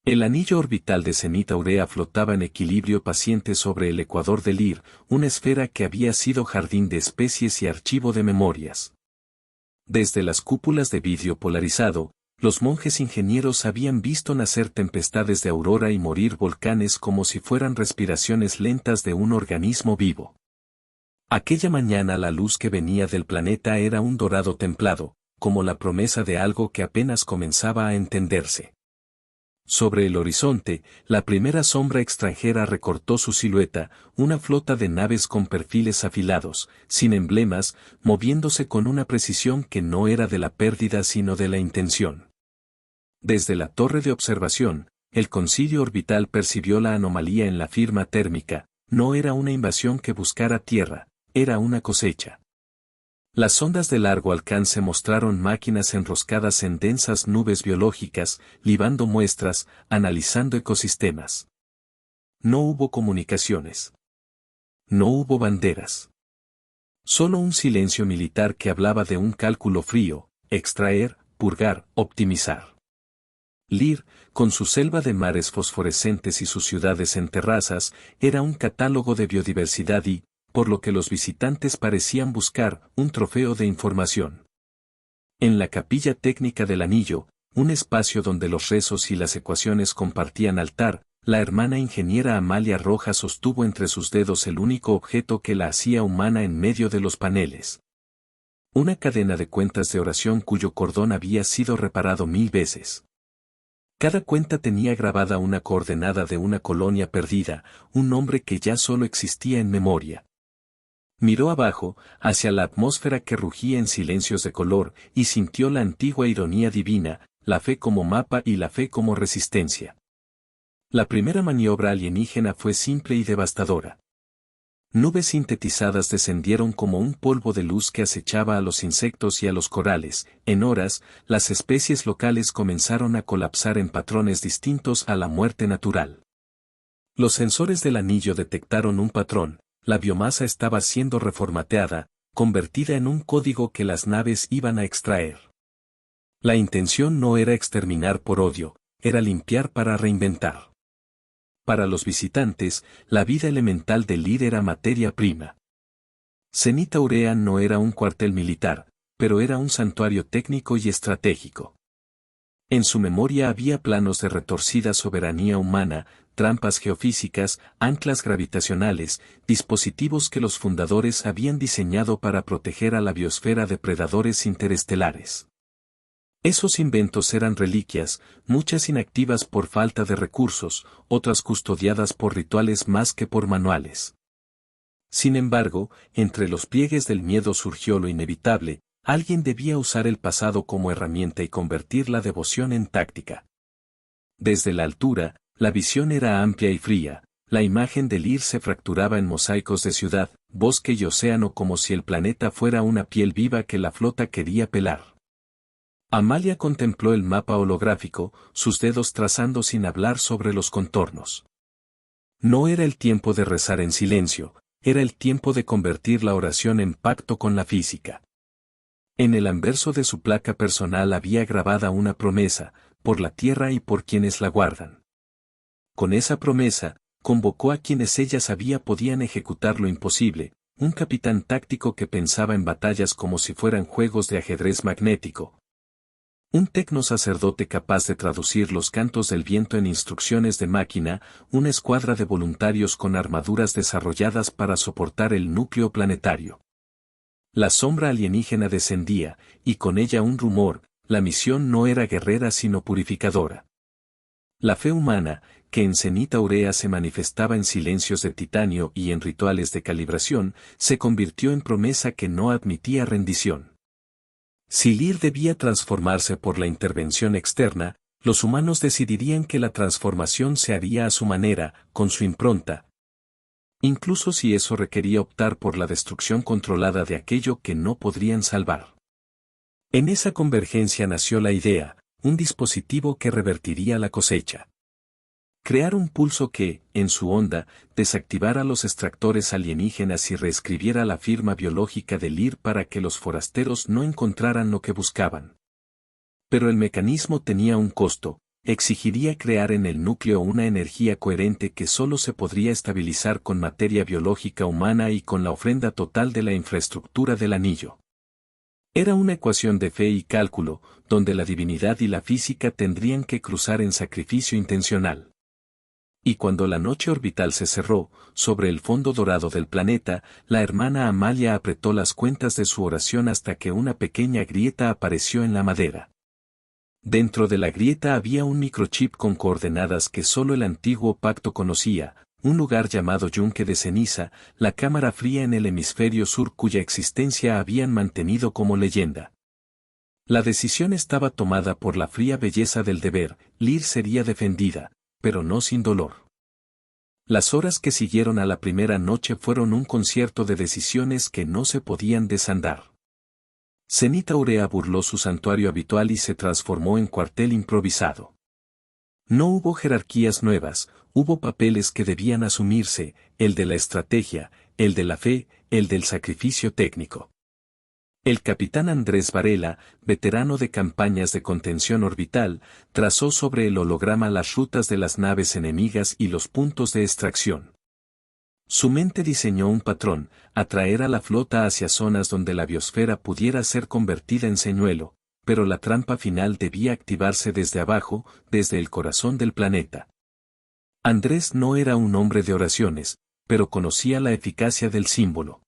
El anillo orbital de Zenit Aurea flotaba en equilibrio paciente sobre el ecuador de Lir, una esfera que había sido jardín de especies y archivo de memorias. Desde las cúpulas de vidrio polarizado, los monjes ingenieros habían visto nacer tempestades de aurora y morir volcanes como si fueran respiraciones lentas de un organismo vivo. Aquella mañana la luz que venía del planeta era un dorado templado, como la promesa de algo que apenas comenzaba a entenderse. Sobre el horizonte, la primera sombra extranjera recortó su silueta, una flota de naves con perfiles afilados, sin emblemas, moviéndose con una precisión que no era de la pérdida sino de la intención. Desde la torre de observación, el concilio orbital percibió la anomalía en la firma térmica, no era una invasión que buscara tierra, era una cosecha. Las sondas de largo alcance mostraron máquinas enroscadas en densas nubes biológicas, libando muestras, analizando ecosistemas. No hubo comunicaciones. No hubo banderas. Solo un silencio militar que hablaba de un cálculo frío, extraer, purgar, optimizar. Lir, con su selva de mares fosforescentes y sus ciudades en terrazas, era un catálogo de biodiversidad y, por lo que los visitantes parecían buscar, un trofeo de información. En la capilla técnica del anillo, un espacio donde los rezos y las ecuaciones compartían altar, la hermana ingeniera Amalia Rojas sostuvo entre sus dedos el único objeto que la hacía humana en medio de los paneles. Una cadena de cuentas de oración cuyo cordón había sido reparado 1000 veces. Cada cuenta tenía grabada una coordenada de una colonia perdida, un nombre que ya solo existía en memoria. Miró abajo, hacia la atmósfera que rugía en silencios de color, y sintió la antigua ironía divina, la fe como mapa y la fe como resistencia. La primera maniobra alienígena fue simple y devastadora. Nubes sintetizadas descendieron como un polvo de luz que acechaba a los insectos y a los corales. En horas, las especies locales comenzaron a colapsar en patrones distintos a la muerte natural. Los sensores del anillo detectaron un patrón. La biomasa estaba siendo reformateada, convertida en un código que las naves iban a extraer. La intención no era exterminar por odio, era limpiar para reinventar. Para los visitantes, la vida elemental de Lir era materia prima. Zenit Aurea no era un cuartel militar, pero era un santuario técnico y estratégico. En su memoria había planos de retorcida soberanía humana, trampas geofísicas, anclas gravitacionales, dispositivos que los fundadores habían diseñado para proteger a la biosfera de predadores interestelares. Esos inventos eran reliquias, muchas inactivas por falta de recursos, otras custodiadas por rituales más que por manuales. Sin embargo, entre los pliegues del miedo surgió lo inevitable, alguien debía usar el pasado como herramienta y convertir la devoción en táctica. Desde la altura, la visión era amplia y fría, la imagen de Lir se fracturaba en mosaicos de ciudad, bosque y océano como si el planeta fuera una piel viva que la flota quería pelar. Amalia contempló el mapa holográfico, sus dedos trazando sin hablar sobre los contornos. No era el tiempo de rezar en silencio, era el tiempo de convertir la oración en pacto con la física. En el anverso de su placa personal había grabada una promesa, por la tierra y por quienes la guardan. Con esa promesa, convocó a quienes ella sabía podían ejecutar lo imposible, un capitán táctico que pensaba en batallas como si fueran juegos de ajedrez magnético. Un tecno sacerdote capaz de traducir los cantos del viento en instrucciones de máquina, una escuadra de voluntarios con armaduras desarrolladas para soportar el núcleo planetario. La sombra alienígena descendía, y con ella un rumor, la misión no era guerrera sino purificadora. La fe humana, que en Zenit Aurea se manifestaba en silencios de titanio y en rituales de calibración, se convirtió en promesa que no admitía rendición. Si Lir debía transformarse por la intervención externa, los humanos decidirían que la transformación se haría a su manera, con su impronta. Incluso si eso requería optar por la destrucción controlada de aquello que no podrían salvar. En esa convergencia nació la idea, un dispositivo que revertiría la cosecha. Crear un pulso que, en su onda, desactivara los extractores alienígenas y reescribiera la firma biológica de Lir para que los forasteros no encontraran lo que buscaban. Pero el mecanismo tenía un costo, exigiría crear en el núcleo una energía coherente que solo se podría estabilizar con materia biológica humana y con la ofrenda total de la infraestructura del anillo. Era una ecuación de fe y cálculo, donde la divinidad y la física tendrían que cruzar en sacrificio intencional. Y cuando la noche orbital se cerró, sobre el fondo dorado del planeta, la hermana Amalia apretó las cuentas de su oración hasta que una pequeña grieta apareció en la madera. Dentro de la grieta había un microchip con coordenadas que solo el antiguo pacto conocía, un lugar llamado Yunque de Ceniza, la cámara fría en el hemisferio sur cuya existencia habían mantenido como leyenda. La decisión estaba tomada por la fría belleza del deber, Lir sería defendida, pero no sin dolor. Las horas que siguieron a la primera noche fueron un concierto de decisiones que no se podían desandar. Zenith Aurea burló su santuario habitual y se transformó en cuartel improvisado. No hubo jerarquías nuevas, hubo papeles que debían asumirse, el de la estrategia, el de la fe, el del sacrificio técnico. El capitán Andrés Varela, veterano de campañas de contención orbital, trazó sobre el holograma las rutas de las naves enemigas y los puntos de extracción. Su mente diseñó un patrón, atraer a la flota hacia zonas donde la biosfera pudiera ser convertida en señuelo, pero la trampa final debía activarse desde abajo, desde el corazón del planeta. Andrés no era un hombre de oraciones, pero conocía la eficacia del símbolo.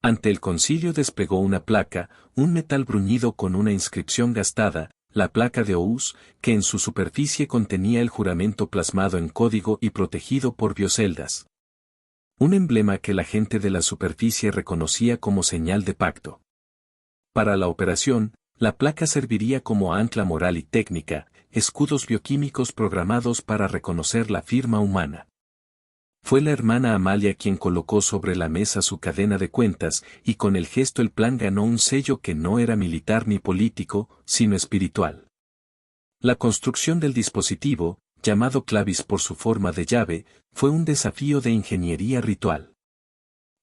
Ante el concilio desplegó una placa, un metal bruñido con una inscripción gastada, la placa de Ous, que en su superficie contenía el juramento plasmado en código y protegido por bioceldas. Un emblema que la gente de la superficie reconocía como señal de pacto. Para la operación, la placa serviría como ancla moral y técnica, escudos bioquímicos programados para reconocer la firma humana. Fue la hermana Amalia quien colocó sobre la mesa su cadena de cuentas, y con el gesto el plan ganó un sello que no era militar ni político, sino espiritual. La construcción del dispositivo, llamado clavis por su forma de llave, fue un desafío de ingeniería ritual.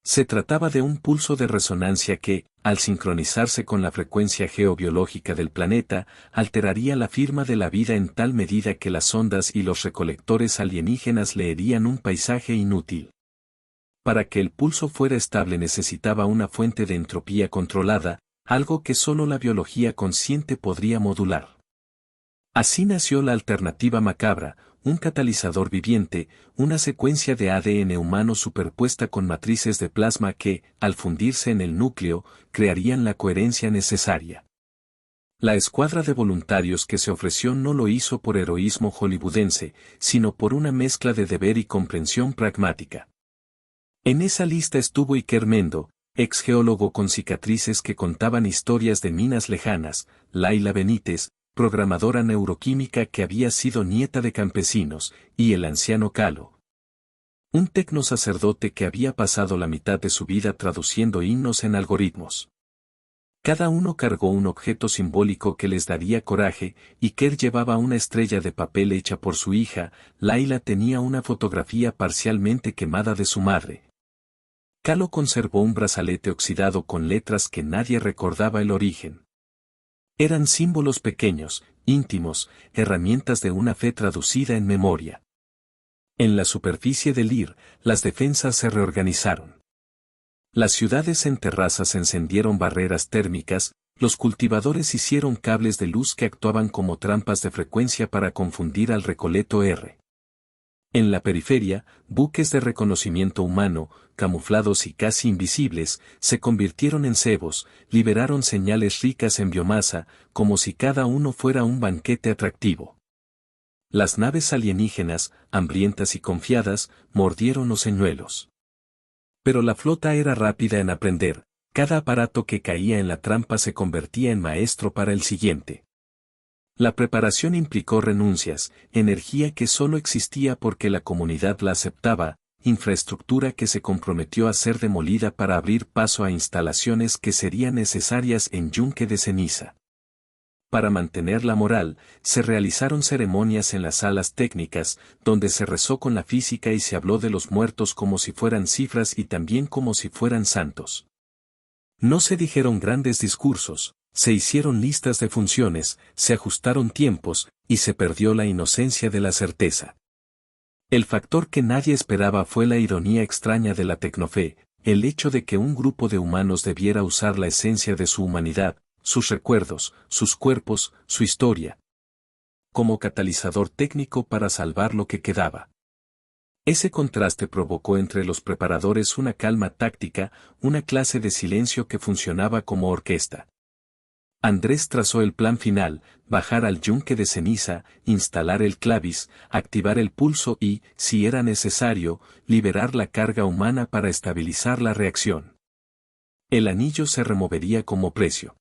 Se trataba de un pulso de resonancia que, al sincronizarse con la frecuencia geobiológica del planeta, alteraría la firma de la vida en tal medida que las ondas y los recolectores alienígenas leerían un paisaje inútil. Para que el pulso fuera estable necesitaba una fuente de entropía controlada, algo que solo la biología consciente podría modular. Así nació la alternativa macabra, un catalizador viviente, una secuencia de ADN humano superpuesta con matrices de plasma que, al fundirse en el núcleo, crearían la coherencia necesaria. La escuadra de voluntarios que se ofreció no lo hizo por heroísmo hollywoodense, sino por una mezcla de deber y comprensión pragmática. En esa lista estuvo Iker Mendo, ex geólogo con cicatrices que contaban historias de minas lejanas, Laila Benítez, programadora neuroquímica que había sido nieta de campesinos, y el anciano Calo. Un tecno sacerdote que había pasado la mitad de su vida traduciendo himnos en algoritmos. Cada uno cargó un objeto simbólico que les daría coraje, y Iker llevaba una estrella de papel hecha por su hija, Laila tenía una fotografía parcialmente quemada de su madre. Calo conservó un brazalete oxidado con letras que nadie recordaba el origen. Eran símbolos pequeños, íntimos, herramientas de una fe traducida en memoria. En la superficie del Lir, las defensas se reorganizaron. Las ciudades en terrazas encendieron barreras térmicas, los cultivadores hicieron cables de luz que actuaban como trampas de frecuencia para confundir al recoleto R. En la periferia, buques de reconocimiento humano, camuflados y casi invisibles, se convirtieron en cebos, liberaron señales ricas en biomasa, como si cada uno fuera un banquete atractivo. Las naves alienígenas, hambrientas y confiadas, mordieron los señuelos. Pero la flota era rápida en aprender, cada aparato que caía en la trampa se convertía en maestro para el siguiente. La preparación implicó renuncias, energía que solo existía porque la comunidad la aceptaba, infraestructura que se comprometió a ser demolida para abrir paso a instalaciones que serían necesarias en Yunque de Ceniza. Para mantener la moral, se realizaron ceremonias en las salas técnicas, donde se rezó con la física y se habló de los muertos como si fueran cifras y también como si fueran santos. No se dijeron grandes discursos, Se hicieron listas de funciones, se ajustaron tiempos, y se perdió la inocencia de la certeza. El factor que nadie esperaba fue la ironía extraña de la tecnofe, el hecho de que un grupo de humanos debiera usar la esencia de su humanidad, sus recuerdos, sus cuerpos, su historia, como catalizador técnico para salvar lo que quedaba. Ese contraste provocó entre los preparadores una calma táctica, una clase de silencio que funcionaba como orquesta. Andrés trazó el plan final: bajar al yunque de ceniza, instalar el clavis, activar el pulso y, si era necesario, liberar la carga humana para estabilizar la reacción. El anillo se removería como precio.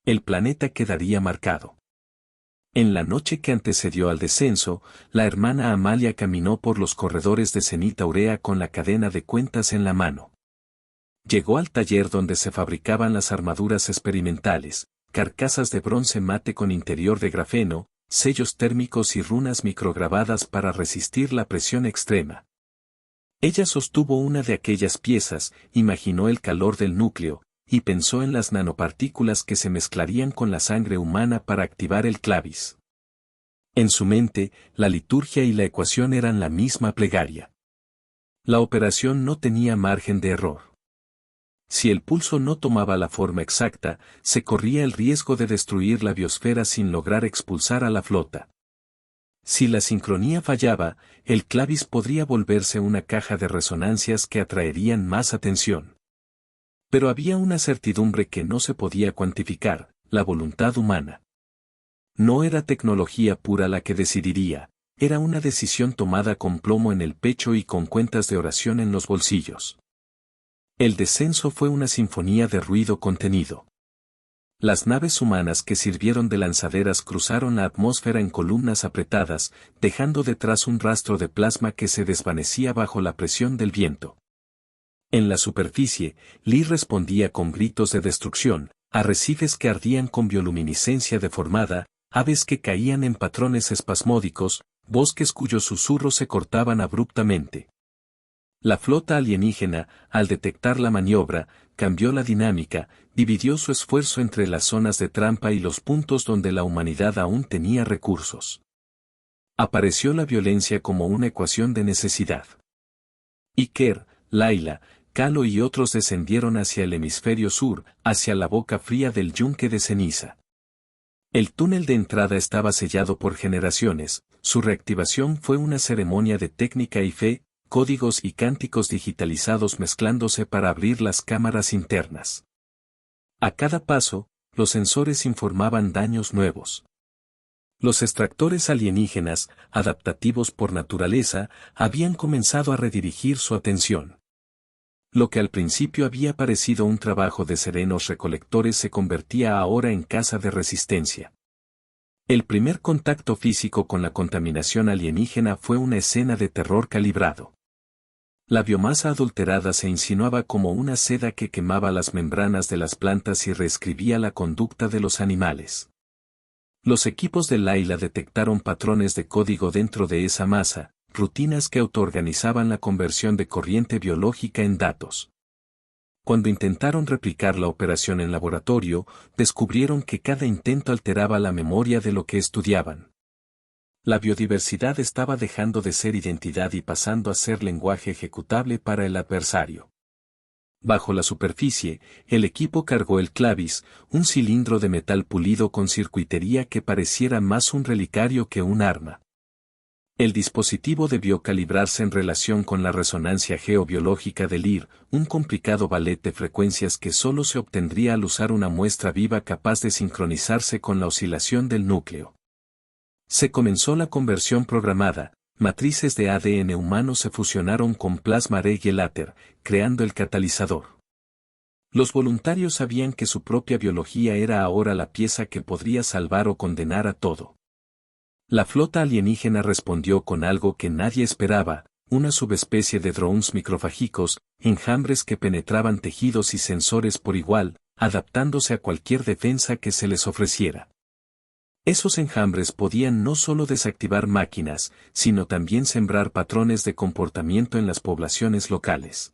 El planeta quedaría marcado. En la noche que antecedió al descenso, la hermana Amalia caminó por los corredores de Zenith Aurea con la cadena de cuentas en la mano. Llegó al taller donde se fabricaban las armaduras experimentales, carcasas de bronce mate con interior de grafeno, sellos térmicos y runas micrograbadas para resistir la presión extrema. Ella sostuvo una de aquellas piezas, imaginó el calor del núcleo, y pensó en las nanopartículas que se mezclarían con la sangre humana para activar el clavis. En su mente, la liturgia y la ecuación eran la misma plegaria. La operación no tenía margen de error. Si el pulso no tomaba la forma exacta, se corría el riesgo de destruir la biosfera sin lograr expulsar a la flota. Si la sincronía fallaba, el clavis podría volverse una caja de resonancias que atraerían más atención. Pero había una certidumbre que no se podía cuantificar: la voluntad humana. No era tecnología pura la que decidiría, era una decisión tomada con plomo en el pecho y con cuentas de oración en los bolsillos. El descenso fue una sinfonía de ruido contenido. Las naves humanas que sirvieron de lanzaderas cruzaron la atmósfera en columnas apretadas, dejando detrás un rastro de plasma que se desvanecía bajo la presión del viento. En la superficie, Lee respondía con gritos de destrucción, arrecifes que ardían con bioluminiscencia deformada, aves que caían en patrones espasmódicos, bosques cuyos susurros se cortaban abruptamente. La flota alienígena, al detectar la maniobra, cambió la dinámica, dividió su esfuerzo entre las zonas de trampa y los puntos donde la humanidad aún tenía recursos. Apareció la violencia como una ecuación de necesidad. Iker, Layla, Kalo y otros descendieron hacia el hemisferio sur, hacia la boca fría del yunque de ceniza. El túnel de entrada estaba sellado por generaciones, su reactivación fue una ceremonia de técnica y fe, códigos y cánticos digitalizados mezclándose para abrir las cámaras internas. A cada paso, los sensores informaban daños nuevos. Los extractores alienígenas, adaptativos por naturaleza, habían comenzado a redirigir su atención. Lo que al principio había parecido un trabajo de serenos recolectores se convertía ahora en caza de resistencia. El primer contacto físico con la contaminación alienígena fue una escena de terror calibrado. La biomasa adulterada se insinuaba como una seda que quemaba las membranas de las plantas y reescribía la conducta de los animales. Los equipos de Layla detectaron patrones de código dentro de esa masa, rutinas que autoorganizaban la conversión de corriente biológica en datos. Cuando intentaron replicar la operación en laboratorio, descubrieron que cada intento alteraba la memoria de lo que estudiaban. La biodiversidad estaba dejando de ser identidad y pasando a ser lenguaje ejecutable para el adversario. Bajo la superficie, el equipo cargó el clavis, un cilindro de metal pulido con circuitería que pareciera más un relicario que un arma. El dispositivo debió calibrarse en relación con la resonancia geobiológica del IR, un complicado ballet de frecuencias que solo se obtendría al usar una muestra viva capaz de sincronizarse con la oscilación del núcleo. Se comenzó la conversión programada, matrices de ADN humano se fusionaron con plasma Regelater, creando el catalizador. Los voluntarios sabían que su propia biología era ahora la pieza que podría salvar o condenar a todo. La flota alienígena respondió con algo que nadie esperaba, una subespecie de drones microfágicos, enjambres que penetraban tejidos y sensores por igual, adaptándose a cualquier defensa que se les ofreciera. Esos enjambres podían no solo desactivar máquinas, sino también sembrar patrones de comportamiento en las poblaciones locales.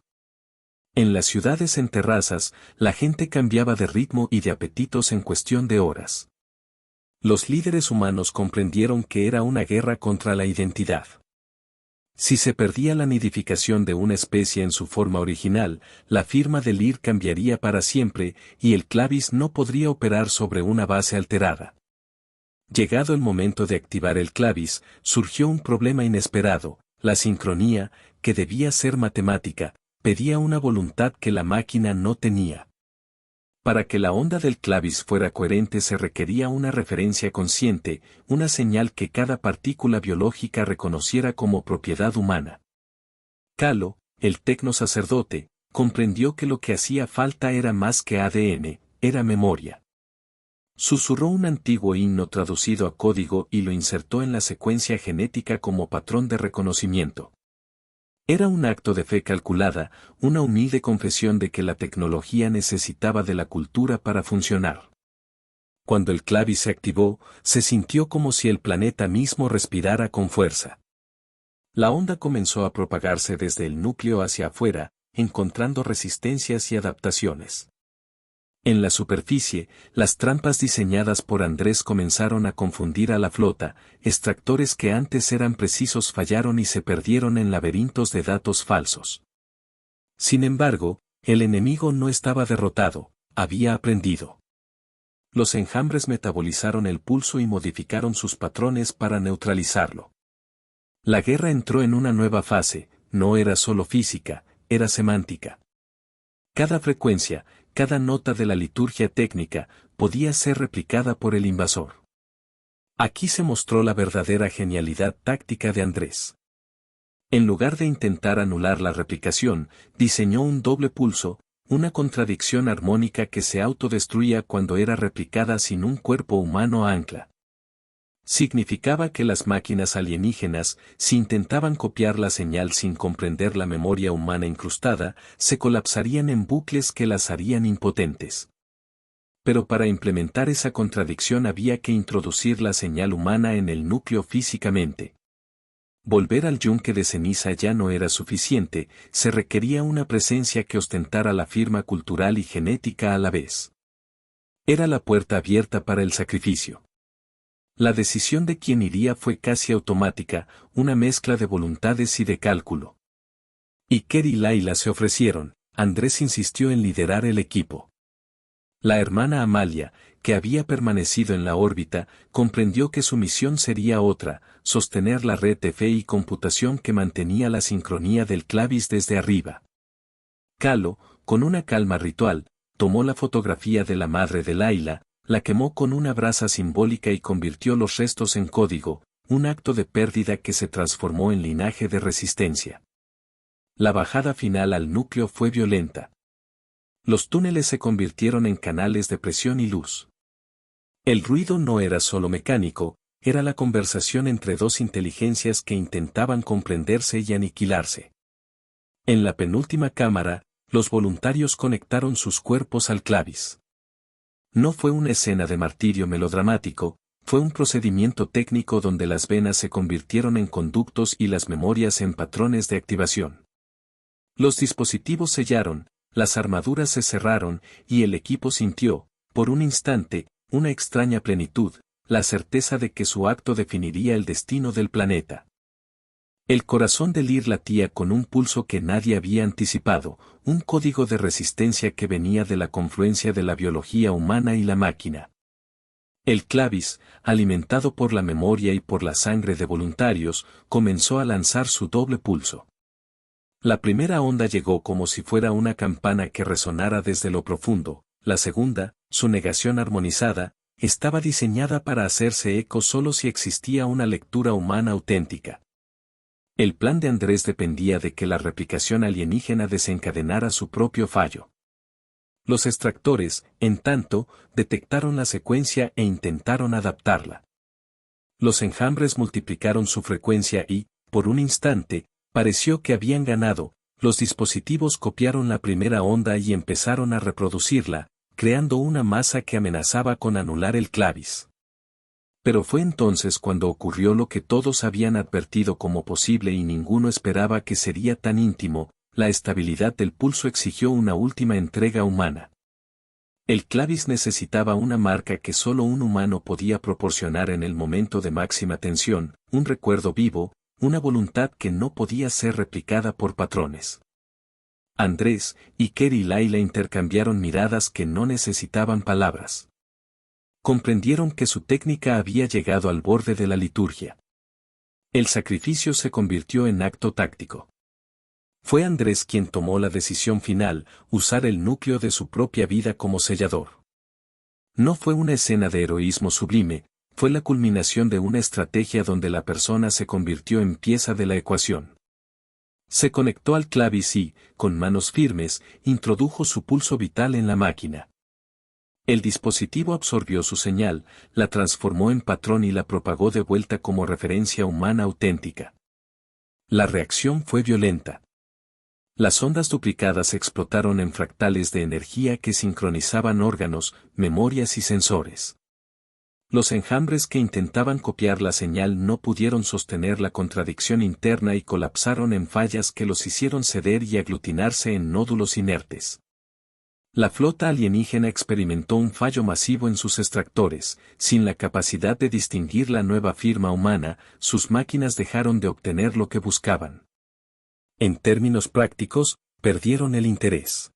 En las ciudades en terrazas, la gente cambiaba de ritmo y de apetitos en cuestión de horas. Los líderes humanos comprendieron que era una guerra contra la identidad. Si se perdía la nidificación de una especie en su forma original, la firma del Lear cambiaría para siempre, y el Clavis no podría operar sobre una base alterada. Llegado el momento de activar el Clavis, surgió un problema inesperado: la sincronía, que debía ser matemática, pedía una voluntad que la máquina no tenía. Para que la onda del Clavis fuera coherente se requería una referencia consciente, una señal que cada partícula biológica reconociera como propiedad humana. Calo, el tecno sacerdote, comprendió que lo que hacía falta era más que ADN, era memoria. Susurró un antiguo himno traducido a código y lo insertó en la secuencia genética como patrón de reconocimiento. Era un acto de fe calculada, una humilde confesión de que la tecnología necesitaba de la cultura para funcionar. Cuando el Clavis se activó, se sintió como si el planeta mismo respirara con fuerza. La onda comenzó a propagarse desde el núcleo hacia afuera, encontrando resistencias y adaptaciones. En la superficie, las trampas diseñadas por Andrés comenzaron a confundir a la flota, extractores que antes eran precisos fallaron y se perdieron en laberintos de datos falsos. Sin embargo, el enemigo no estaba derrotado, había aprendido. Los enjambres metabolizaron el pulso y modificaron sus patrones para neutralizarlo. La guerra entró en una nueva fase, no era solo física, era semántica. Cada frecuencia, cada nota de la liturgia técnica, podía ser replicada por el invasor. Aquí se mostró la verdadera genialidad táctica de Andrés. En lugar de intentar anular la replicación, diseñó un doble pulso, una contradicción armónica que se autodestruía cuando era replicada sin un cuerpo humano ancla. Significaba que las máquinas alienígenas, si intentaban copiar la señal sin comprender la memoria humana incrustada, se colapsarían en bucles que las harían impotentes. Pero para implementar esa contradicción había que introducir la señal humana en el núcleo físicamente. Volver al yunque de ceniza ya no era suficiente, se requería una presencia que ostentara la firma cultural y genética a la vez. Era la puerta abierta para el sacrificio. La decisión de quién iría fue casi automática, una mezcla de voluntades y de cálculo. Iker y Laila se ofrecieron, Andrés insistió en liderar el equipo. La hermana Amalia, que había permanecido en la órbita, comprendió que su misión sería otra: sostener la red de fe y computación que mantenía la sincronía del Clavis desde arriba. Calo, con una calma ritual, tomó la fotografía de la madre de Laila, la quemó con una brasa simbólica y convirtió los restos en código, un acto de pérdida que se transformó en linaje de resistencia. La bajada final al núcleo fue violenta. Los túneles se convirtieron en canales de presión y luz. El ruido no era solo mecánico, era la conversación entre dos inteligencias que intentaban comprenderse y aniquilarse. En la penúltima cámara, los voluntarios conectaron sus cuerpos al Clavis. No fue una escena de martirio melodramático, fue un procedimiento técnico donde las venas se convirtieron en conductos y las memorias en patrones de activación. Los dispositivos sellaron, las armaduras se cerraron, y el equipo sintió, por un instante, una extraña plenitud, la certeza de que su acto definiría el destino del planeta. El corazón de Lear latía con un pulso que nadie había anticipado, un código de resistencia que venía de la confluencia de la biología humana y la máquina. El Clavis, alimentado por la memoria y por la sangre de voluntarios, comenzó a lanzar su doble pulso. La primera onda llegó como si fuera una campana que resonara desde lo profundo, la segunda, su negación armonizada, estaba diseñada para hacerse eco solo si existía una lectura humana auténtica. El plan de Andrés dependía de que la replicación alienígena desencadenara su propio fallo. Los extractores, en tanto, detectaron la secuencia e intentaron adaptarla. Los enjambres multiplicaron su frecuencia y, por un instante, pareció que habían ganado. Los dispositivos copiaron la primera onda y empezaron a reproducirla, creando una masa que amenazaba con anular el Clavis. Pero fue entonces cuando ocurrió lo que todos habían advertido como posible y ninguno esperaba que sería tan íntimo: la estabilidad del pulso exigió una última entrega humana. El clavis necesitaba una marca que solo un humano podía proporcionar en el momento de máxima tensión, un recuerdo vivo, una voluntad que no podía ser replicada por patrones. Andrés, Iker y Laila intercambiaron miradas que no necesitaban palabras. Comprendieron que su técnica había llegado al borde de la liturgia. El sacrificio se convirtió en acto táctico. Fue Andrés quien tomó la decisión final, usar el núcleo de su propia vida como sellador. No fue una escena de heroísmo sublime, fue la culminación de una estrategia donde la persona se convirtió en pieza de la ecuación. Se conectó al clavis y, con manos firmes, introdujo su pulso vital en la máquina. El dispositivo absorbió su señal, la transformó en patrón y la propagó de vuelta como referencia humana auténtica. La reacción fue violenta. Las ondas duplicadas explotaron en fractales de energía que sincronizaban órganos, memorias y sensores. Los enjambres que intentaban copiar la señal no pudieron sostener la contradicción interna y colapsaron en fallas que los hicieron ceder y aglutinarse en nódulos inertes. La flota alienígena experimentó un fallo masivo en sus extractores, sin la capacidad de distinguir la nueva firma humana, sus máquinas dejaron de obtener lo que buscaban. En términos prácticos, perdieron el interés.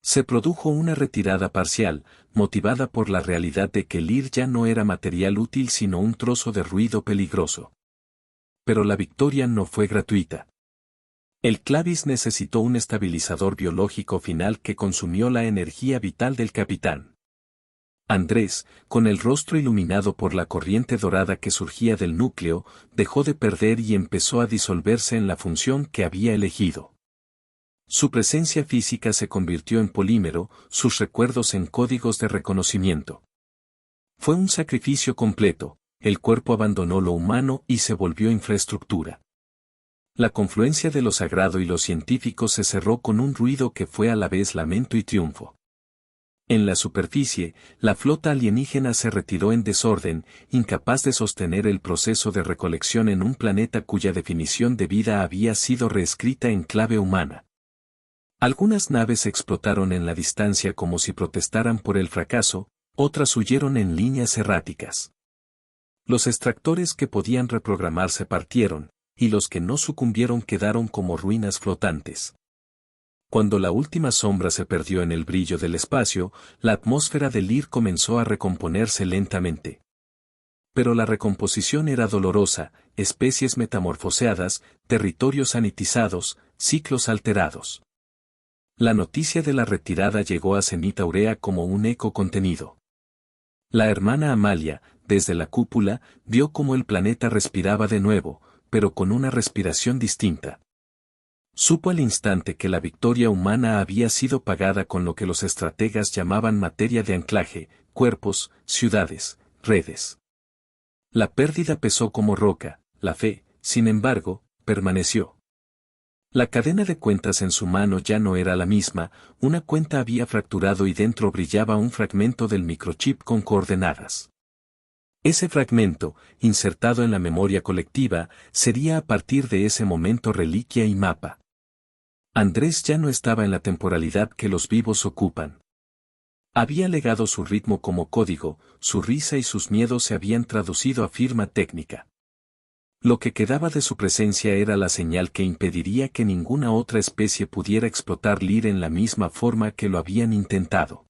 Se produjo una retirada parcial, motivada por la realidad de que el IR ya no era material útil sino un trozo de ruido peligroso. Pero la victoria no fue gratuita. El clavis necesitó un estabilizador biológico final que consumió la energía vital del capitán. Andrés, con el rostro iluminado por la corriente dorada que surgía del núcleo, dejó de perder y empezó a disolverse en la función que había elegido. Su presencia física se convirtió en polímero, sus recuerdos en códigos de reconocimiento. Fue un sacrificio completo, el cuerpo abandonó lo humano y se volvió infraestructura. La confluencia de lo sagrado y lo científico se cerró con un ruido que fue a la vez lamento y triunfo. En la superficie, la flota alienígena se retiró en desorden, incapaz de sostener el proceso de recolección en un planeta cuya definición de vida había sido reescrita en clave humana. Algunas naves explotaron en la distancia como si protestaran por el fracaso, otras huyeron en líneas erráticas. Los extractores que podían reprogramarse partieron, y los que no sucumbieron quedaron como ruinas flotantes. Cuando la última sombra se perdió en el brillo del espacio, la atmósfera del IR comenzó a recomponerse lentamente. Pero la recomposición era dolorosa, especies metamorfoseadas, territorios sanitizados, ciclos alterados. La noticia de la retirada llegó a Zenita Aurea como un eco contenido. La hermana Amalia, desde la cúpula, vio cómo el planeta respiraba de nuevo, pero con una respiración distinta. Supo al instante que la victoria humana había sido pagada con lo que los estrategas llamaban materia de anclaje, cuerpos, ciudades, redes. La pérdida pesó como roca, la fe, sin embargo, permaneció. La cadena de cuentas en su mano ya no era la misma, una cuenta había fracturado y dentro brillaba un fragmento del microchip con coordenadas. Ese fragmento, insertado en la memoria colectiva, sería a partir de ese momento reliquia y mapa. Andrés ya no estaba en la temporalidad que los vivos ocupan. Había legado su ritmo como código, su risa y sus miedos se habían traducido a firma técnica. Lo que quedaba de su presencia era la señal que impediría que ninguna otra especie pudiera explotar LIR en la misma forma que lo habían intentado.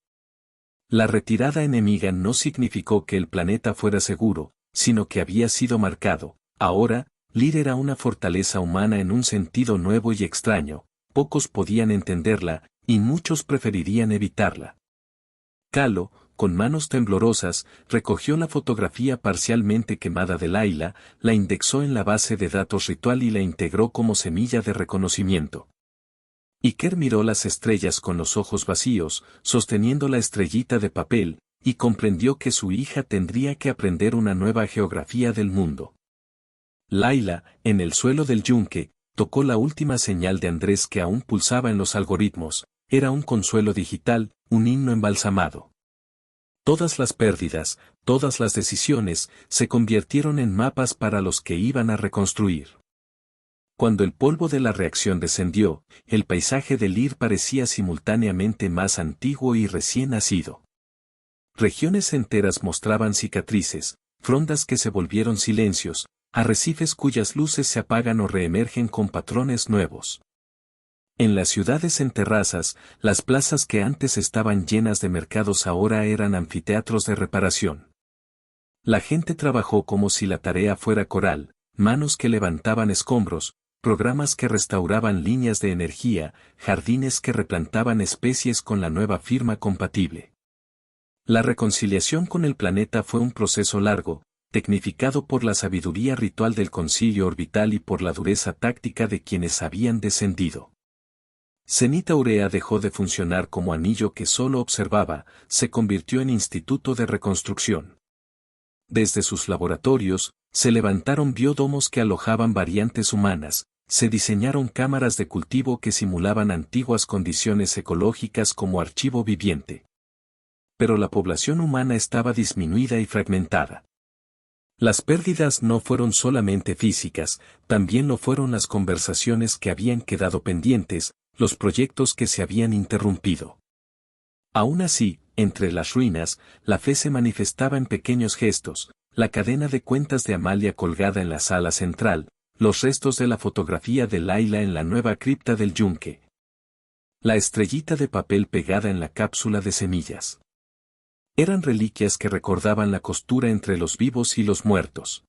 La retirada enemiga no significó que el planeta fuera seguro, sino que había sido marcado. Ahora, LIR era una fortaleza humana en un sentido nuevo y extraño, pocos podían entenderla, y muchos preferirían evitarla. Calo, con manos temblorosas, recogió la fotografía parcialmente quemada de Laila, la indexó en la base de datos ritual y la integró como semilla de reconocimiento. Iker miró las estrellas con los ojos vacíos, sosteniendo la estrellita de papel, y comprendió que su hija tendría que aprender una nueva geografía del mundo. Laila, en el suelo del yunque, tocó la última señal de Andrés que aún pulsaba en los algoritmos, era un consuelo digital, un himno embalsamado. Todas las pérdidas, todas las decisiones, se convirtieron en mapas para los que iban a reconstruir. Cuando el polvo de la reacción descendió, el paisaje de Lir parecía simultáneamente más antiguo y recién nacido. Regiones enteras mostraban cicatrices, frondas que se volvieron silencios, arrecifes cuyas luces se apagan o reemergen con patrones nuevos. En las ciudades en terrazas, las plazas que antes estaban llenas de mercados ahora eran anfiteatros de reparación. La gente trabajó como si la tarea fuera coral, manos que levantaban escombros, programas que restauraban líneas de energía, jardines que replantaban especies con la nueva firma compatible. La reconciliación con el planeta fue un proceso largo, tecnificado por la sabiduría ritual del concilio orbital y por la dureza táctica de quienes habían descendido. Zenit Aurea dejó de funcionar como anillo que solo observaba, se convirtió en instituto de reconstrucción. Desde sus laboratorios, se levantaron biodomos que alojaban variantes humanas, se diseñaron cámaras de cultivo que simulaban antiguas condiciones ecológicas como archivo viviente. Pero la población humana estaba disminuida y fragmentada. Las pérdidas no fueron solamente físicas, también lo fueron las conversaciones que habían quedado pendientes, los proyectos que se habían interrumpido. Aún así, entre las ruinas, la fe se manifestaba en pequeños gestos, la cadena de cuentas de Amalia colgada en la sala central, los restos de la fotografía de Laila en la nueva cripta del yunque. La estrellita de papel pegada en la cápsula de semillas. Eran reliquias que recordaban la costura entre los vivos y los muertos.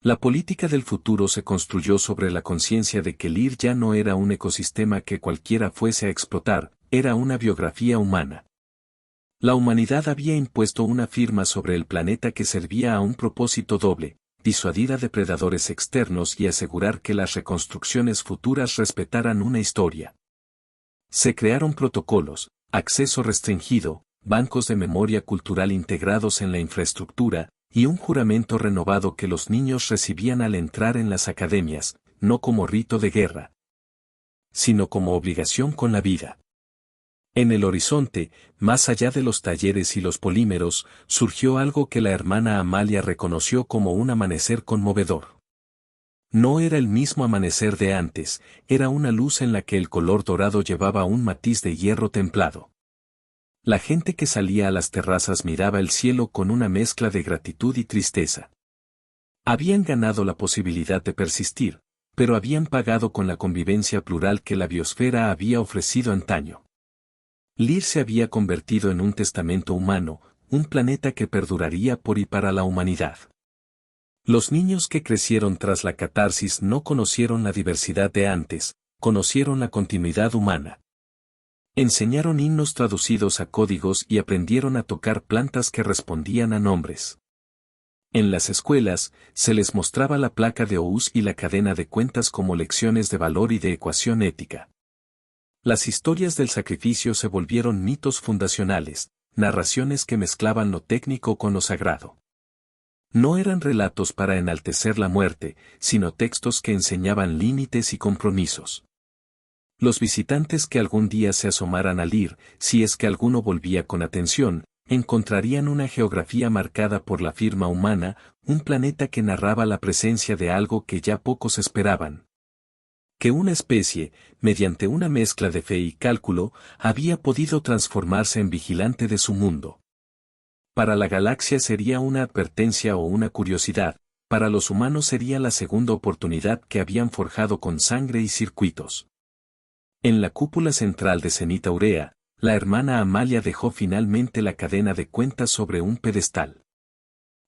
La política del futuro se construyó sobre la conciencia de que Lir ya no era un ecosistema que cualquiera fuese a explotar, era una biografía humana. La humanidad había impuesto una firma sobre el planeta que servía a un propósito doble, disuadir a depredadores externos y asegurar que las reconstrucciones futuras respetaran una historia. Se crearon protocolos, acceso restringido, bancos de memoria cultural integrados en la infraestructura, y un juramento renovado que los niños recibían al entrar en las academias, no como rito de guerra, sino como obligación con la vida. En el horizonte, más allá de los talleres y los polímeros, surgió algo que la hermana Amalia reconoció como un amanecer conmovedor. No era el mismo amanecer de antes, era una luz en la que el color dorado llevaba un matiz de hierro templado. La gente que salía a las terrazas miraba el cielo con una mezcla de gratitud y tristeza. Habían ganado la posibilidad de persistir, pero habían pagado con la convivencia plural que la biosfera había ofrecido antaño. Lir se había convertido en un testamento humano, un planeta que perduraría por y para la humanidad. Los niños que crecieron tras la catarsis no conocieron la diversidad de antes, conocieron la continuidad humana. Enseñaron himnos traducidos a códigos y aprendieron a tocar plantas que respondían a nombres. En las escuelas, se les mostraba la placa de Ous y la cadena de cuentas como lecciones de valor y de ecuación ética. Las historias del sacrificio se volvieron mitos fundacionales, narraciones que mezclaban lo técnico con lo sagrado. No eran relatos para enaltecer la muerte, sino textos que enseñaban límites y compromisos. Los visitantes que algún día se asomaran a Lir, si es que alguno volvía con atención, encontrarían una geografía marcada por la firma humana, un planeta que narraba la presencia de algo que ya pocos esperaban. Que una especie, mediante una mezcla de fe y cálculo, había podido transformarse en vigilante de su mundo. Para la galaxia sería una advertencia o una curiosidad, para los humanos sería la segunda oportunidad que habían forjado con sangre y circuitos. En la cúpula central de Zenit Aurea, la hermana Amalia dejó finalmente la cadena de cuentas sobre un pedestal.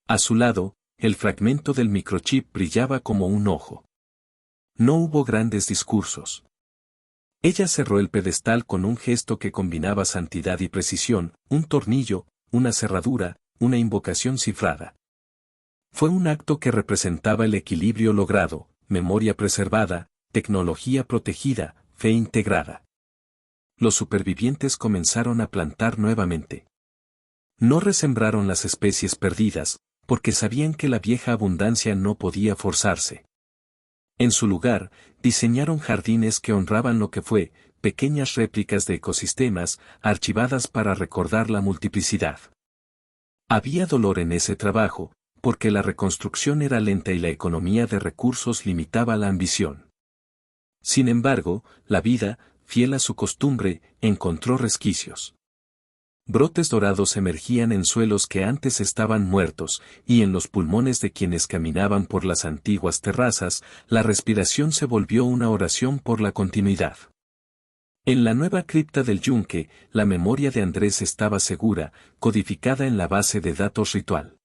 A su lado, el fragmento del microchip brillaba como un ojo. No hubo grandes discursos. Ella cerró el pedestal con un gesto que combinaba santidad y precisión, un tornillo, una cerradura, una invocación cifrada. Fue un acto que representaba el equilibrio logrado, memoria preservada, tecnología protegida, fe integrada. Los supervivientes comenzaron a plantar nuevamente. No resembraron las especies perdidas, porque sabían que la vieja abundancia no podía forzarse. En su lugar, diseñaron jardines que honraban lo que fue, pequeñas réplicas de ecosistemas, archivadas para recordar la multiplicidad. Había dolor en ese trabajo, porque la reconstrucción era lenta y la economía de recursos limitaba la ambición. Sin embargo, la vida, fiel a su costumbre, encontró resquicios. Brotes dorados emergían en suelos que antes estaban muertos, y en los pulmones de quienes caminaban por las antiguas terrazas, la respiración se volvió una oración por la continuidad. En la nueva cripta del Yunque, la memoria de Andrés estaba segura, codificada en la base de datos ritual.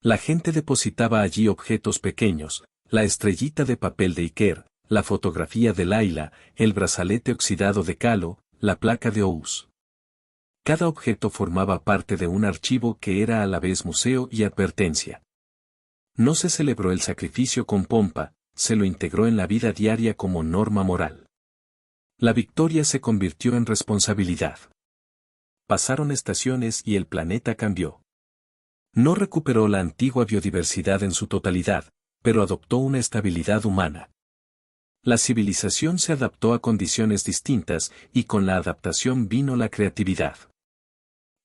La gente depositaba allí objetos pequeños, la estrellita de papel de Iker, la fotografía de Laila, el brazalete oxidado de Calo, la placa de Ous. Cada objeto formaba parte de un archivo que era a la vez museo y advertencia. No se celebró el sacrificio con pompa, se lo integró en la vida diaria como norma moral. La victoria se convirtió en responsabilidad. Pasaron estaciones y el planeta cambió. No recuperó la antigua biodiversidad en su totalidad, pero adoptó una estabilidad humana. La civilización se adaptó a condiciones distintas y con la adaptación vino la creatividad.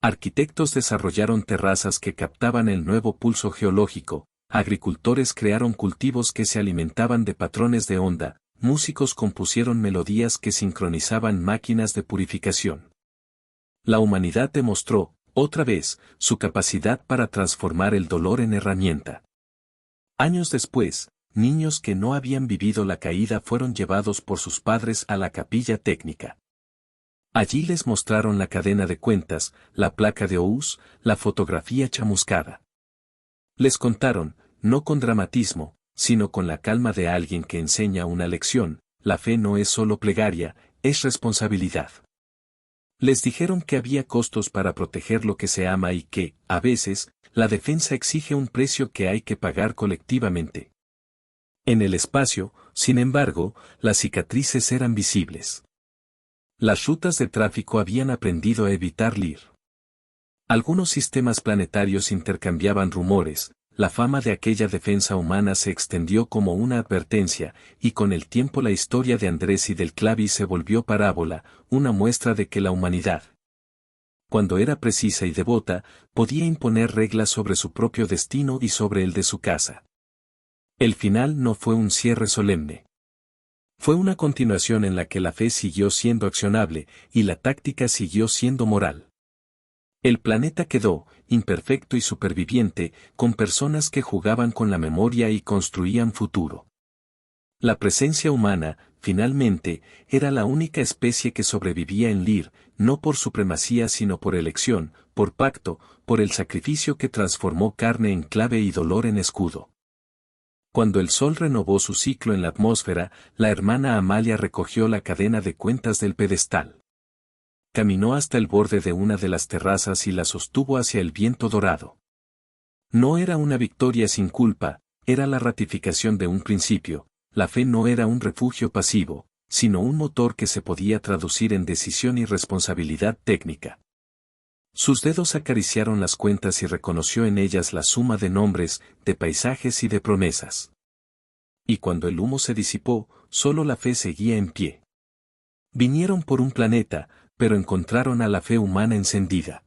Arquitectos desarrollaron terrazas que captaban el nuevo pulso geológico, agricultores crearon cultivos que se alimentaban de patrones de onda, músicos compusieron melodías que sincronizaban máquinas de purificación. La humanidad demostró, otra vez, su capacidad para transformar el dolor en herramienta. Años después, niños que no habían vivido la caída fueron llevados por sus padres a la capilla técnica. Allí les mostraron la cadena de cuentas, la placa de Ous, la fotografía chamuscada. Les contaron, no con dramatismo, sino con la calma de alguien que enseña una lección, la fe no es solo plegaria, es responsabilidad. Les dijeron que había costos para proteger lo que se ama y que, a veces, la defensa exige un precio que hay que pagar colectivamente. En el espacio, sin embargo, las cicatrices eran visibles. Las rutas de tráfico habían aprendido a evitar LIR. Algunos sistemas planetarios intercambiaban rumores, la fama de aquella defensa humana se extendió como una advertencia, y con el tiempo la historia de Andrés y del Clavi se volvió parábola, una muestra de que la humanidad, cuando era precisa y devota, podía imponer reglas sobre su propio destino y sobre el de su casa. El final no fue un cierre solemne. Fue una continuación en la que la fe siguió siendo accionable, y la táctica siguió siendo moral. El planeta quedó, imperfecto y superviviente, con personas que jugaban con la memoria y construían futuro. La presencia humana, finalmente, era la única especie que sobrevivía en LIR, no por supremacía sino por elección, por pacto, por el sacrificio que transformó carne en clave y dolor en escudo. Cuando el sol renovó su ciclo en la atmósfera, la hermana Amalia recogió la cadena de cuentas del pedestal. Caminó hasta el borde de una de las terrazas y la sostuvo hacia el viento dorado. No era una victoria sin culpa, era la ratificación de un principio, la fe no era un refugio pasivo, sino un motor que se podía traducir en decisión y responsabilidad técnica. Sus dedos acariciaron las cuentas y reconoció en ellas la suma de nombres, de paisajes y de promesas. Y cuando el humo se disipó, solo la fe seguía en pie. Vinieron por un planeta, pero encontraron a la fe humana encendida.